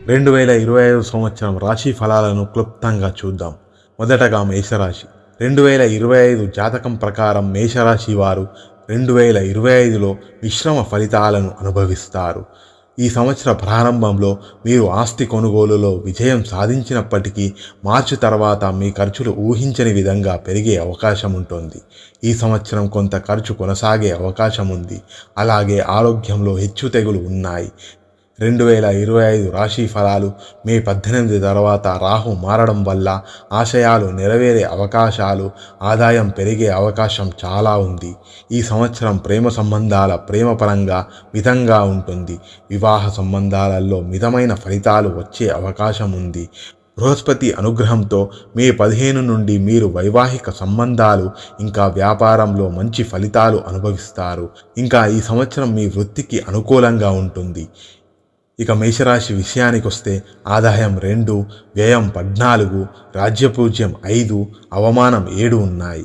2025 సంవత్సరం రాశి ఫలాలను క్లుప్తంగా చూద్దాం. మొదటగా మేషరాశి. 2025 జాతకం ప్రకారం మేషరాశి వారు 2025లో మిశ్రమ ఫలితాలను అనుభవిస్తారు. ఈ సంవత్సర ప్రారంభంలో మీరు ఆస్తి కొనుగోలులో విజయం సాధించినప్పటికీ మార్చి తర్వాత మీ ఖర్చులు ఊహించని విధంగా పెరిగే అవకాశం ఉంటుంది. ఈ సంవత్సరం కొంత ఖర్చు కొనసాగే అవకాశం ఉంది. అలాగే ఆరోగ్యంలో హెచ్చుతెగులు ఉన్నాయి. 2025 రాశి ఫలాలు. మే 18 తర్వాత రాహు మారడం వల్ల ఆశయాలు నెరవేరే అవకాశాలు, ఆదాయం పెరిగే అవకాశం చాలా ఉంది. ఈ సంవత్సరం ప్రేమ సంబంధాల ప్రేమపరంగా మితంగా ఉంటుంది. వివాహ సంబంధాలలో మితమైన ఫలితాలు వచ్చే అవకాశం ఉంది. బృహస్పతి అనుగ్రహంతో మే 15 నుండి మీరు వైవాహిక సంబంధాలు ఇంకా వ్యాపారంలో మంచి ఫలితాలు అనుభవిస్తారు. ఇంకా ఈ సంవత్సరం మీ వృత్తికి అనుకూలంగా ఉంటుంది. ఇక మేషరాశి విషయానికి వస్తే ఆదాయం 2, వ్యయం 14, రాజ్యపూజ్యం 5, అవమానం 7 ఉన్నాయి.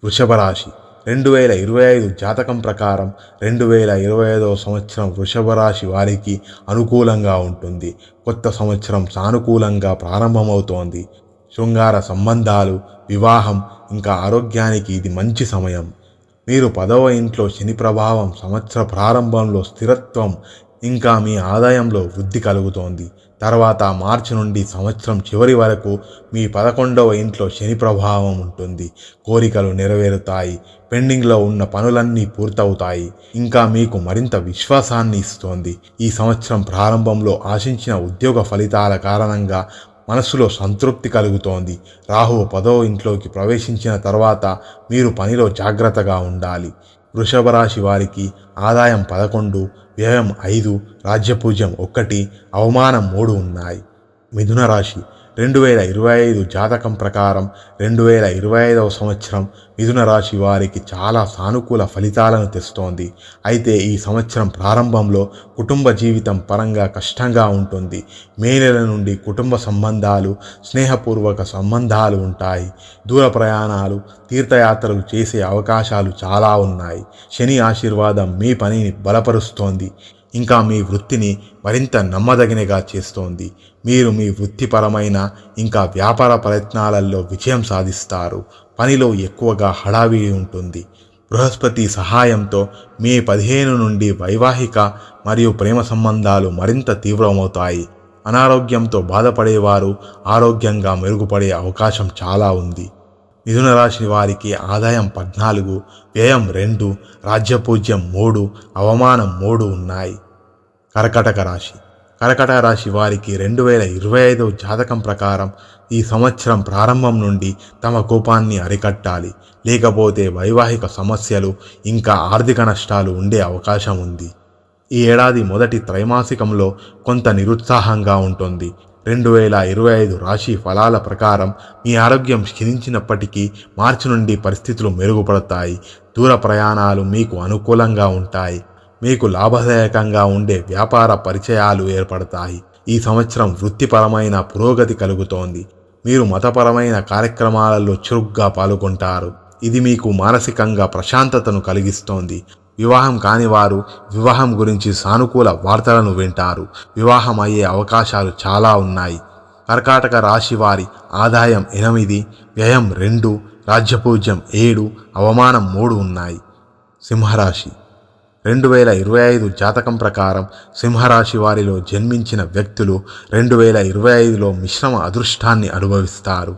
వృషభ రాశి. 2025 జాతకం ప్రకారం 2025 సంవత్సరం వృషభ రాశి వారికి అనుకూలంగా ఉంటుంది. కొత్త సంవత్సరం సానుకూలంగా ప్రారంభమవుతోంది. శృంగార సంబంధాలు, వివాహం ఇంకా ఆరోగ్యానికి ఇది మంచి సమయం. మీరు 10వ ఇంట్లో శని ప్రభావం, సంవత్సర ప్రారంభంలో స్థిరత్వం ఇంకా మీ ఆదాయంలో వృద్ధి కలుగుతోంది. తర్వాత మార్చి నుండి సంవత్సరం చివరి వరకు మీ 11వ ఇంట్లో శని ప్రభావం ఉంటుంది. కోరికలు నెరవేరుతాయి. పెండింగ్లో ఉన్న పనులన్నీ పూర్తవుతాయి. ఇంకా మీకు మరింత విశ్వాసాన్ని ఇస్తోంది. ఈ సంవత్సరం ప్రారంభంలో ఆశించిన ఉద్యోగ ఫలితాల కారణంగా మనసులో సంతృప్తి కలుగుతోంది. రాహువు 10వ ఇంట్లోకి ప్రవేశించిన తర్వాత మీరు పనిలో జాగ్రత్తగా ఉండాలి. వృషభ రాశి వారికి ఆదాయం 11, వ్యయం 5, రాజ్యపూజ్యం 1, అవమానం 3 ఉన్నాయి. మిథున రాశి. 2025 జాతకం ప్రకారం 2025వ సంవత్సరం మిథున రాశి వారికి చాలా సానుకూల ఫలితాలను తెస్తోంది. అయితే ఈ సంవత్సరం ప్రారంభంలో కుటుంబ జీవితం పరంగా కష్టంగా ఉంటుంది. మే నెల నుండి కుటుంబ సంబంధాలు, స్నేహపూర్వక సంబంధాలు ఉంటాయి. దూర ప్రయాణాలు, తీర్థయాత్రలు చేసే అవకాశాలు చాలా ఉన్నాయి. శని ఆశీర్వాదం మీ పనిని బలపరుస్తోంది. ఇంకా మీ వృత్తిని మరింత నమ్మదగినగా చేస్తోంది. మీరు మీ వృత్తిపరమైన ఇంకా వ్యాపార ప్రయత్నాలలో విజయం సాధిస్తారు. పనిలో ఎక్కువగా హడావిడి ఉంటుంది. బృహస్పతి సహాయంతో మే 15 నుండి వైవాహిక మరియు ప్రేమ సంబంధాలు మరింత తీవ్రమవుతాయి. అనారోగ్యంతో బాధపడేవారు ఆరోగ్యంగా మెరుగుపడే అవకాశం చాలా ఉంది. మిథున రాశి వారికి ఆదాయం 14, వ్యయం 2, రాజ్యపూజ్యం 3, అవమానం 3 ఉన్నాయి. కర్కాటక రాశి. కర్కాటక రాశి వారికి 2025 జాతకం ప్రకారం ఈ సంవత్సరం ప్రారంభం నుండి తమ కోపాన్ని అరికట్టాలి. లేకపోతే వైవాహిక సమస్యలు ఇంకా ఆర్థిక నష్టాలు ఉండే అవకాశం ఉంది. ఈ ఏడాది మొదటి త్రైమాసికంలో కొంత నిరుత్సాహంగా ఉంటుంది. 2025 రాశి ఫలాల ప్రకారం మీ ఆరోగ్యం క్షీణించినప్పటికీ మార్చి నుండి పరిస్థితులు మెరుగుపడతాయి. దూర ప్రయాణాలు మీకు అనుకూలంగా ఉంటాయి. మీకు లాభదాయకంగా ఉండే వ్యాపార పరిచయాలు ఏర్పడతాయి. ఈ సంవత్సరం వృత్తిపరమైన పురోగతి కలుగుతోంది. మీరు మతపరమైన కార్యక్రమాలలో చురుగ్గా పాల్గొంటారు. ఇది మీకు మానసికంగా ప్రశాంతతను కలిగిస్తోంది. వివాహం కాని వారు వివాహం గురించి సానుకూల వార్తలను వింటారు. వివాహం అయ్యే అవకాశాలు చాలా ఉన్నాయి. కర్కాటక రాశి వారి ఆదాయం 8, వ్యయం 2, రాజ్యపూజ్యం 7, అవమానం 3 ఉన్నాయి. సింహరాశి. 2025 జాతకం ప్రకారం సింహరాశి వారిలో జన్మించిన వ్యక్తులు 2025లో మిశ్రమ అదృష్టాన్ని అనుభవిస్తారు.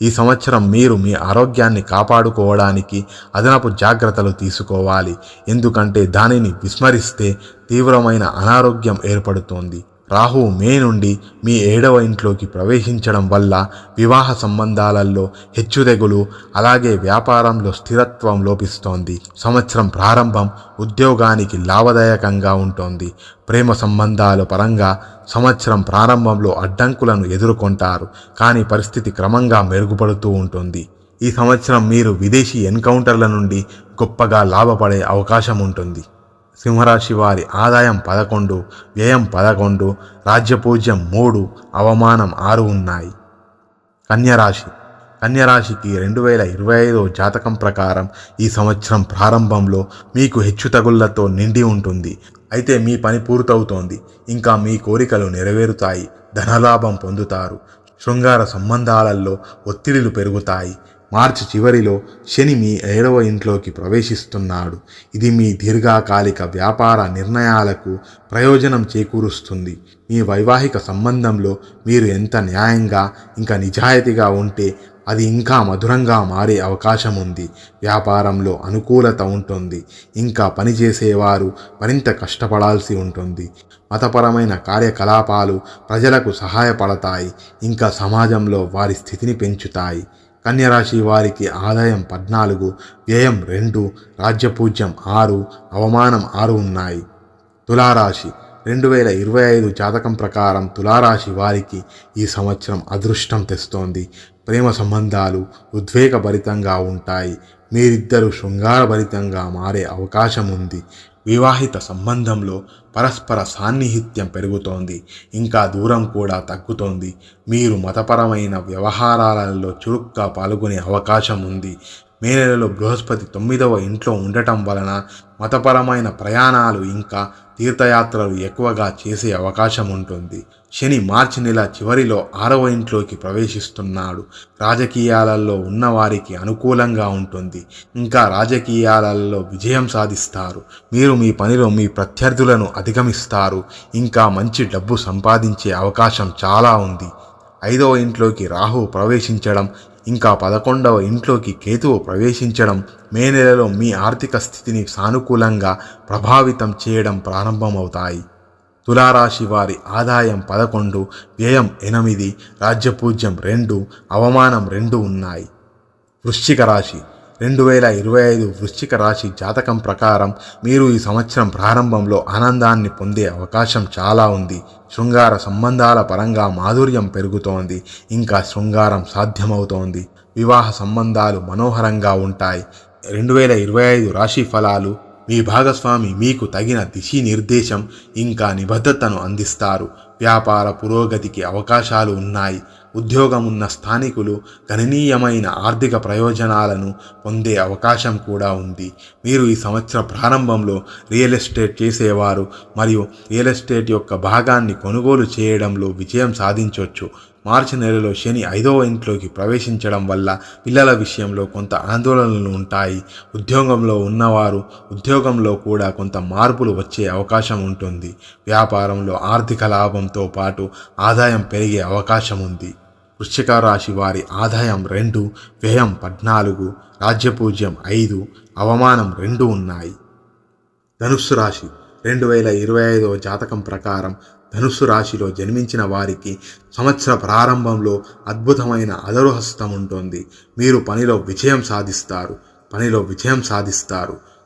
ఈ సంవత్సరం మీరు మీ ఆరోగ్యాన్ని కాపాడుకోవడానికి అదనపు జాగ్రత్తలు తీసుకోవాలి. ఎందుకంటే దానిని విస్మరిస్తే తీవ్రమైన అనారోగ్యం ఏర్పడుతోంది. రాహువు మే నుండి మీ 7వ ఇంట్లోకి ప్రవేశించడం వల్ల వివాహ సంబంధాలలో హెచ్చుతెగులు, అలాగే వ్యాపారంలో స్థిరత్వం లోపిస్తోంది. సంవత్సరం ప్రారంభం ఉద్యోగానికి లాభదాయకంగా ఉంటుంది. ప్రేమ సంబంధాల పరంగా సంవత్సరం ప్రారంభంలో అడ్డంకులను ఎదుర్కొంటారు. కానీ పరిస్థితి క్రమంగా మెరుగుపడుతూ ఉంటుంది. ఈ సంవత్సరం మీరు విదేశీ ఎన్కౌంటర్ల నుండి గొప్పగా లాభపడే అవకాశం ఉంటుంది. సింహరాశి వారి ఆదాయం 11, వ్యయం 11, రాజ్యపూజ్యం 3, అవమానం 6 ఉన్నాయి. కన్యరాశి. కన్యరాశికి 2025 జాతకం ప్రకారం ఈ సంవత్సరం ప్రారంభంలో మీకు హెచ్చుతగుళ్లతో నిండి ఉంటుంది. అయితే మీ పని పూర్తవుతోంది. ఇంకా మీ కోరికలు నెరవేరుతాయి. ధనలాభం పొందుతారు. శృంగార సంబంధాలలో ఒత్తిడిలు పెరుగుతాయి. మార్చి చివరిలో శని మీ 7వ ఇంట్లోకి ప్రవేశిస్తున్నాడు. ఇది మీ దీర్ఘకాలిక వ్యాపార నిర్ణయాలకు ప్రయోజనం చేకూరుస్తుంది. మీ వైవాహిక సంబంధంలో మీరు ఎంత న్యాయంగా ఇంకా నిజాయితీగా ఉంటే అది ఇంకా మధురంగా మారే అవకాశం ఉంది. వ్యాపారంలో అనుకూలత ఉంటుంది. ఇంకా పనిచేసేవారు మరింత కష్టపడాల్సి ఉంటుంది. మతపరమైన కార్యకలాపాలు ప్రజలకు సహాయపడతాయి. ఇంకా సమాజంలో వారి స్థితిని పెంచుతాయి. కన్యరాశి వారికి ఆదాయం 14, వ్యయం 2, రాజ్యపూజ్యం 6, అవమానం 6 ఉన్నాయి. తులారాశి 2025 జాతకం ప్రకారం తులారాశి వారికి ఈ సంవత్సరం అదృష్టం తెస్తోంది. ప్రేమ సంబంధాలు ఉద్వేగభరితంగా ఉంటాయి. మీరిద్దరూ శృంగారభరితంగా మారే అవకాశం ఉంది. వివాహిత సంబంధంలో పరస్పర సాన్నిహిత్యం పెరుగుతోంది. ఇంకా దూరం కూడా తగ్గుతోంది. మీరు మతపరమైన వ్యవహారాలలో చురుగ్గా పాల్గొనే అవకాశం ఉంది. మే నెలలో బృహస్పతి 9వ ఇంట్లో ఉండటం వలన మతపరమైన ప్రయాణాలు ఇంకా తీర్థయాత్రలు ఎక్కువగా చేసే అవకాశం ఉంటుంది. శని మార్చి నెల చివరిలో 6వ ఇంట్లోకి ప్రవేశిస్తున్నాడు. రాజకీయాలలో ఉన్నవారికి అనుకూలంగా ఉంటుంది. ఇంకా రాజకీయాలలో విజయం సాధిస్తారు. మీరు మీ పనిలో మీ ప్రత్యర్థులను అధిగమిస్తారు. ఇంకా మంచి డబ్బు సంపాదించే అవకాశం చాలా ఉంది. 5వ ఇంట్లోకి రాహువు ప్రవేశించడం ఇంకా 11వ ఇంట్లోకి కేతువు ప్రవేశించడం మే నెలలో మీ ఆర్థిక స్థితిని సానుకూలంగా ప్రభావితం చేయడం ప్రారంభమవుతాయి. తులారాశి వారి ఆదాయం 11, వ్యయం 8, రాజ్యపూజ్యం 2, అవమానం 2 ఉన్నాయి. వృశ్చిక రాశి 2025 వృశ్చిక రాశి జాతకం ప్రకారం మీరు ఈ సంవత్సరం ప్రారంభంలో ఆనందాన్ని పొందే అవకాశం చాలా ఉంది. శృంగార సంబంధాల పరంగా మాధుర్యం పెరుగుతోంది. ఇంకా శృంగారం సాధ్యమవుతోంది. వివాహ సంబంధాలు మనోహరంగా ఉంటాయి. 2025 రాశి ఫలాలు. మీ భాగస్వామి మీకు తగిన దిశానిర్దేశం ఇంకా నిబద్ధతను అందిస్తారు. వ్యాపార పురోగతికి అవకాశాలు ఉన్నాయి. ఉద్యోగం ఉన్న స్థానికులు గణనీయమైన ఆర్థిక ప్రయోజనాలను పొందే అవకాశం కూడా ఉంది. మీరు ఈ సంవత్సర ప్రారంభంలో రియల్ ఎస్టేట్ చేసేవారు మరియు రియల్ ఎస్టేట్ యొక్క భాగాన్ని కొనుగోలు చేయడంలో విజయం సాధించవచ్చు. మార్చి నెలలో శని 5వ ఇంట్లోకి ప్రవేశించడం వల్ల పిల్లల విషయంలో కొంత ఆందోళనలు ఉంటాయి. ఉద్యోగంలో ఉన్నవారు ఉద్యోగంలో కూడా కొంత మార్పులు వచ్చే అవకాశం ఉంటుంది. వ్యాపారంలో ఆర్థిక లాభంతో పాటు ఆదాయం పెరిగే అవకాశం ఉంది. వృశ్చిక రాశి వారి ఆదాయం 2, వ్యయం 14, రాజ్యపూజ్యం 5, అవమానం 2 ఉన్నాయి. ధనుస్సు రాశి 2025 జాతకం ప్రకారం ధనుస్సు రాశిలో జన్మించిన వారికి సంవత్సర ప్రారంభంలో అద్భుతమైన అదరుహస్తం ఉంటుంది. మీరు పనిలో విజయం సాధిస్తారు.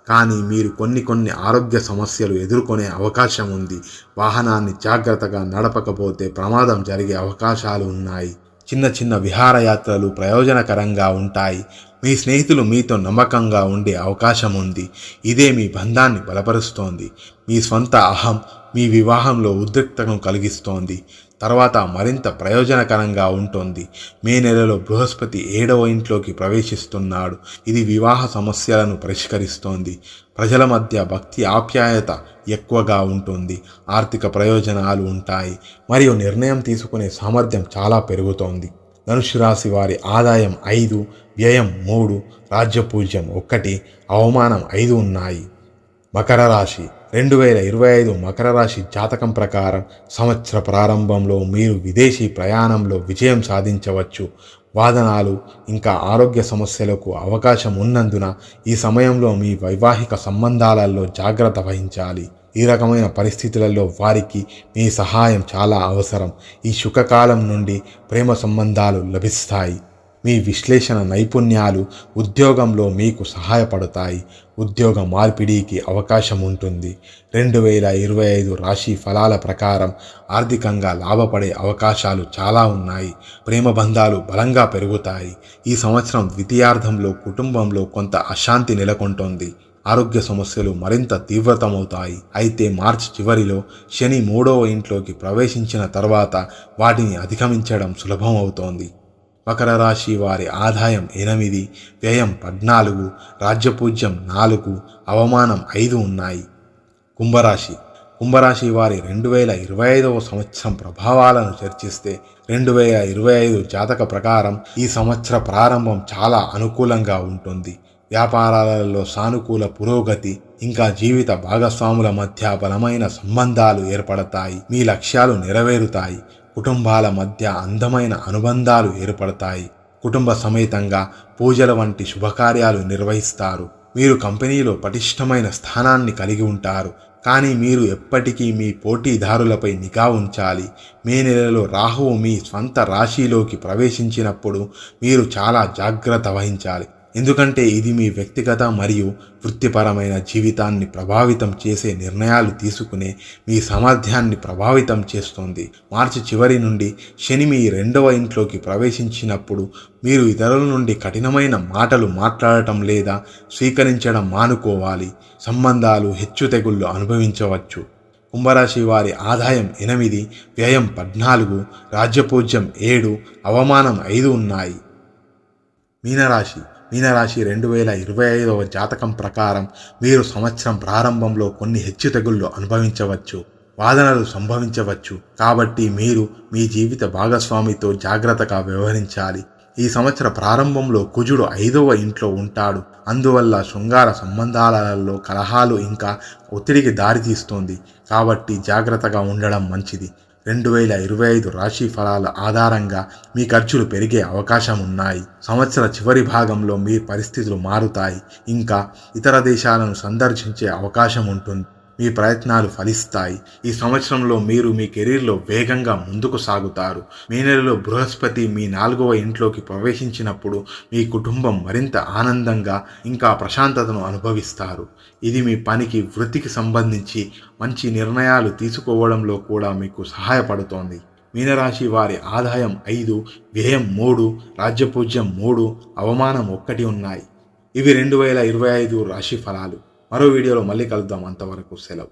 కానీ మీరు కొన్ని ఆరోగ్య సమస్యలు ఎదుర్కొనే అవకాశం ఉంది. వాహనాన్ని జాగ్రత్తగా నడపకపోతే ప్రమాదం జరిగే అవకాశాలు ఉన్నాయి. చిన్న విహారయాత్రలు ప్రయోజనకరంగా ఉంటాయి. మీ స్నేహితులు మీతో నమ్మకంగా ఉండే అవకాశం ఉంది. ఇదే మీ బంధాన్ని బలపరుస్తోంది. మీ స్వంత అహం మీ వివాహంలో ఉద్రిక్తతను కలిగిస్తోంది. తర్వాత మరింత ప్రయోజనకరంగా ఉంటుంది. మే నెలలో బృహస్పతి 7వ ఇంట్లోకి ప్రవేశిస్తున్నాడు. ఇది వివాహ సమస్యలను పరిష్కరిస్తోంది. ప్రజల మధ్య భక్తి ఆప్యాయత ఎక్కువగా ఉంటుంది. ఆర్థిక ప్రయోజనాలు ఉంటాయి మరియు నిర్ణయం తీసుకునే సామర్థ్యం చాలా పెరుగుతోంది. ధనుస్సు రాశి వారి ఆదాయం 5, వ్యయం 3, రాజ్యపూజ్యం 1, అవమానం 5 ఉన్నాయి. మకర రాశి 2025 మకర రాశి జాతకం ప్రకారం సంవత్సర ప్రారంభంలో మీరు విదేశీ ప్రయాణంలో విజయం సాధించవచ్చు. వాదనాలు ఇంకా ఆరోగ్య సమస్యలకు అవకాశం ఉన్నందున ఈ సమయంలో మీ వైవాహిక సంబంధాలలో జాగ్రత్త వహించాలి. ఈ రకమైన పరిస్థితులలో వారికి మీ సహాయం చాలా అవసరం. ఈ సుఖకాలం నుండి ప్రేమ సంబంధాలు లభిస్తాయి. మీ విశ్లేషణ నైపుణ్యాలు ఉద్యోగంలో మీకు సహాయపడతాయి. ఉద్యోగ మార్పిడికి అవకాశం ఉంటుంది. 2025 రాశి ఫలాల ప్రకారం ఆర్థికంగా లాభపడే అవకాశాలు చాలా ఉన్నాయి. ప్రేమ బంధాలు బలంగా పెరుగుతాయి. ఈ సంవత్సరం ద్వితీయార్థంలో కుటుంబంలో కొంత అశాంతి నెలకొంటోంది. ఆరోగ్య సమస్యలు మరింత తీవ్రతమవుతాయి. అయితే మార్చి చివరిలో శని 3వ ఇంట్లోకి ప్రవేశించిన తర్వాత వాటిని అధిగమించడం సులభమవుతోంది. మకర రాశి వారి ఆదాయం 8, వ్యయం 14, రాజ్యపూజ్యం 4, అవమానం 5 ఉన్నాయి. కుంభరాశి కుంభరాశి వారి 2025వ సంవత్సరం ప్రభావాలను చర్చిస్తే 2025 జాతక ప్రకారం ఈ సంవత్సర ప్రారంభం చాలా అనుకూలంగా ఉంటుంది. వ్యాపారాలలో సానుకూల పురోగతి, ఇంకా జీవిత భాగస్వాముల మధ్య బలమైన సంబంధాలు ఏర్పడతాయి. మీ లక్ష్యాలు నెరవేరుతాయి. కుటుంబాల మధ్య అందమైన అనుబంధాలు ఏర్పడతాయి. కుటుంబ సమేతంగా పూజల వంటి శుభకార్యాలు నిర్వహిస్తారు. మీరు కంపెనీలో పటిష్టమైన స్థానాన్ని కలిగి ఉంటారు. కానీ మీరు ఎప్పటికీ మీ పోటీదారులపై నిఘా ఉంచాలి. మే నెలలో రాహువు మీ స్వంత రాశిలోకి ప్రవేశించినప్పుడు మీరు చాలా జాగ్రత్త వహించాలి. ఎందుకంటే ఇది మీ వ్యక్తిగత మరియు వృత్తిపరమైన జీవితాన్ని ప్రభావితం చేసే నిర్ణయాలు తీసుకునే మీ సామర్థ్యాన్ని ప్రభావితం చేస్తుంది. మార్చి చివరి నుండి శని మీ 2వ ఇంట్లోకి ప్రవేశించినప్పుడు మీరు ఇతరుల నుండి కఠినమైన మాటలు మాట్లాడటం లేదా స్వీకరించడం మానుకోవాలి. సంబంధాలు హెచ్చుతెగుళ్ళు అనుభవించవచ్చు. కుంభరాశి వారి ఆదాయం 8, వ్యయం 14, రాజ్యపూజ్యం 7, అవమానం 5 ఉన్నాయి. మీనరాశి 2025వ జాతకం ప్రకారం మీరు సంవత్సరం ప్రారంభంలో కొన్ని హెచ్చుతగుళ్ళు అనుభవించవచ్చు. వాదనలు సంభవించవచ్చు. కాబట్టి మీరు మీ జీవిత భాగస్వామితో జాగ్రత్తగా వ్యవహరించాలి. ఈ సంవత్సర ప్రారంభంలో కుజుడు 5వ ఇంట్లో ఉంటాడు. అందువల్ల శృంగార సంబంధాలలో కలహాలు ఇంకా ఒత్తిడికి దారితీస్తుంది. కాబట్టి జాగ్రత్తగా ఉండడం మంచిది. 2025 రాశి ఫలాల ఆధారంగా మీ ఖర్చులు పెరిగే అవకాశం ఉన్నాయి. సంవత్సర చివరి భాగంలో మీ పరిస్థితులు మారుతాయి. ఇంకా ఇతర దేశాలను సందర్శించే అవకాశం ఉంటుంది. మీ ప్రయత్నాలు ఫలిస్తాయి. ఈ సంవత్సరంలో మీరు మీ కెరీర్లో వేగంగా ముందుకు సాగుతారు. మే నెలలో బృహస్పతి మీ 4వ ఇంట్లోకి ప్రవేశించినప్పుడు మీ కుటుంబం మరింత ఆనందంగా ఇంకా ప్రశాంతతను అనుభవిస్తారు. ఇది మీ పనికి, వృత్తికి సంబంధించి మంచి నిర్ణయాలు తీసుకోవడంలో కూడా మీకు సహాయపడుతోంది. మీనరాశి వారి ఆదాయం 5, వ్యయం 3, రాజ్యపూజ్యం 3, అవమానం 1 ఉన్నాయి. ఇవి 2025 రాశి ఫలాలు. మరో వీడియోలో మళ్ళీ కలుద్దాం. అంతవరకు సెలవు.